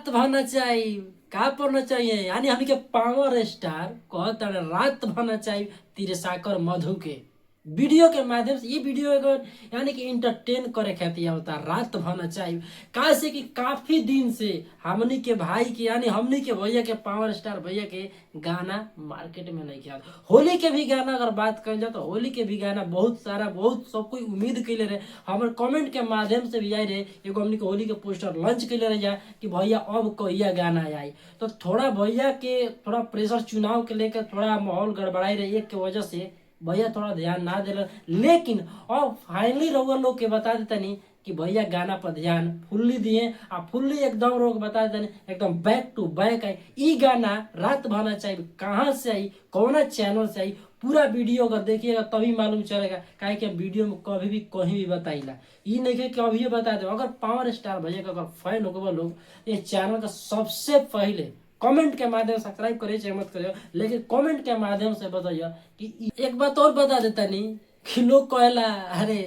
रात भरना चाहिए का पढ़ना चाहिए, यानी हमनी के पावर स्टार कहता रात भरना चाहिए तिरसाकर मधु के वीडियो के माध्यम से। ये वीडियो एगो यानी कि इंटरटेन करे खातिर होता रात भरना चाहिए। कहा से कि काफी दिन से हमनी के भाई के यानी हमनी के भैया के पावर स्टार भैया के गाना मार्केट में नहीं किया। होली के भी गाना अगर बात करें जाए तो होली के भी गाना बहुत सारा बहुत सब कोई उम्मीद कैले रहे, हमारे कमेंट के माध्यम से भी आई रहे एगो हमनी के होली के पोस्टर लॉन्च कैले रहे जा कि भैया अब कहिया गाना आई। तो थोड़ा भैया के थोड़ा प्रेशर चुनाव के लेकर थोड़ा माहौल गड़बड़ाई रही एक के वजह से भैया थोड़ा ध्यान ना दिल, लेकिन अब फाइनली रउआ लोग के बता देता नहीं कि भैया गाना पर ध्यान फुल्ली दिए आ फुल्ली एकदम रोक बता देता नहीं एकदम बैक टू बैक आई। ई गाना रात भरना चाहिए कहाँ से आई कौन चैनल से आई पूरा वीडियो अगर देखिएगा तभी मालूम चलेगा। काहे कि वीडियो में कभी भी कहीं भी बताइला ई नहीं कि कभी बता दे। अगर पावर स्टार भैया का अगर फैन हो लोग ये चैनल का सबसे पहले कमेंट के माध्यम से सब्सक्राइब करिए चाहे मत करिए, लेकिन कमेंट के माध्यम से बताइए कि एक बात और बता देता नहीं कि लोग कहला अरे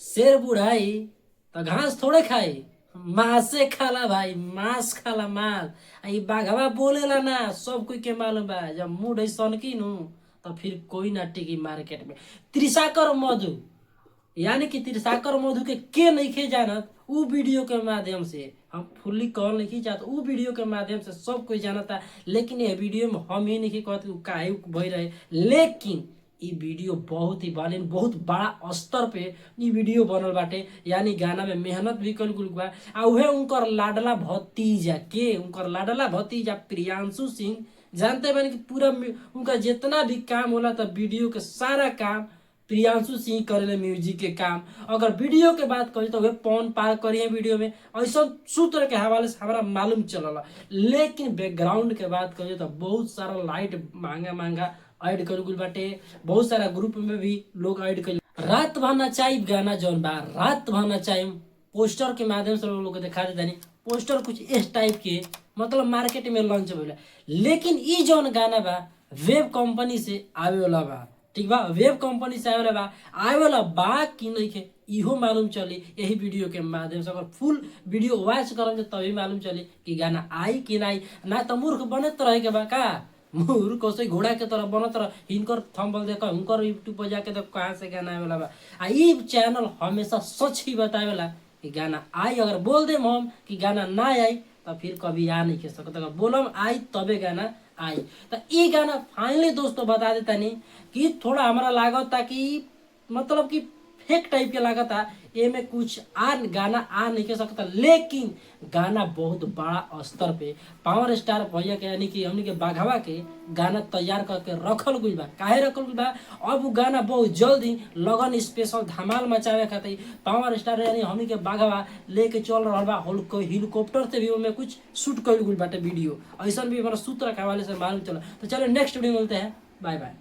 शेर बुढ़ाई तो घास थोड़े खाई मांसे खाला भाई मांस खाला मांस। ई बाघवा बोलेला ना सब कोई के मालूम बा जब मूड ऐसन की नु तो फिर कोई ना टिकी मार्केट में। त्रिसाकर मधु यानी कि त्रिसाकर मधु के नहीं खे जानत उ वीडियो के माध्यम से हम फुल्ली कॉल नहीं चाहते उ वीडियो के माध्यम से सब कोई जानता। लेकिन ये वीडियो में हम ही नहीं कहते काहे भई रहे, लेकिन ये वीडियो बहुत ही बालिन बहुत बड़ा स्तर पे ये वीडियो बनल बाटे। यानी गाना में मेहनत भी कल गुल बा आ उहे उनकर लाडला भतीजा के उनकर लाडला भतीजा प्रियांशु सिंह जानते बानी कि पूरा उनका जितना भी काम होला तो वीडियो के सारा काम प्रियांशु सिंह करेले म्यूजिक के काम। अगर वीडियो के बात करी तो वे पौन पार करिए वीडियो में ऐसा सूत्र के हवाले से हमारा मालूम चलला। लेकिन बैकग्राउंड के बात करिए तो बहुत सारा लाइट महंगा महंगा ऐड कर गुल बाटे, बहुत सारा ग्रुप में भी लोग ऐड कर। रात भरना चाहिए गाना जौन बा रात भरना चाहिए पोस्टर के माध्यम से लोग दिखा देता नहीं पोस्टर कुछ इस टाइप के मतलब मार्केट में लॉन्च होला। लेकिन ई जौन गाना बा वेब कंपनी से आवे वाला बा, ठीक बा वेब कंपनी से आवे वाला बा कि नहीं के इहो मालूम चली यही वीडियो के माध्यम से। अगर फुल वीडियो वॉच करम तभी मालूम चली कि गाना आई कि नहीं ना तो मूर्ख बनत रहे के बा का मूर्ख कोसे घोड़ा के तरह बनत रह हिनकर थंबनेल देखो हुनकर यूट्यूब पर जाके देखो कहाँ से गाना आवेला बा। आ ई चैनल हमेशा सच ही बतावेला कि गाना आई। अगर बोल देम हम कि गाना ना आई तो फिर कभी आ नहीं के सकता, अगर बोलम आई तबे गाना आई। तो ये गाना फाइनली दोस्तों बता देता नहीं कि थोड़ा हमारा लागत था कि मतलब कि फेक टाइप के लागत था ये में कुछ गाना आ नहीं कर सकता। लेकिन गाना बहुत बड़ा स्तर पे पावर स्टार भैया के यानी कि हमनी के बाघवा के गाना तैयार करके रखल गई बा। काहे रखल गई बा अब गाना बहुत जल्दी लगन स्पेशल धमाल मचावे खातिर पावर स्टार यानी हमनी के बाघवा लेके चल रहा बा। हेलीकॉप्टर से भी उनमें कुछ शूट कर गई बाटे वीडियो ऐसा भी हमारा सूत्र के हवाले से मालूम चला। तो चलो नेक्स्ट वीडियो मिलते हैं, बाय बाय।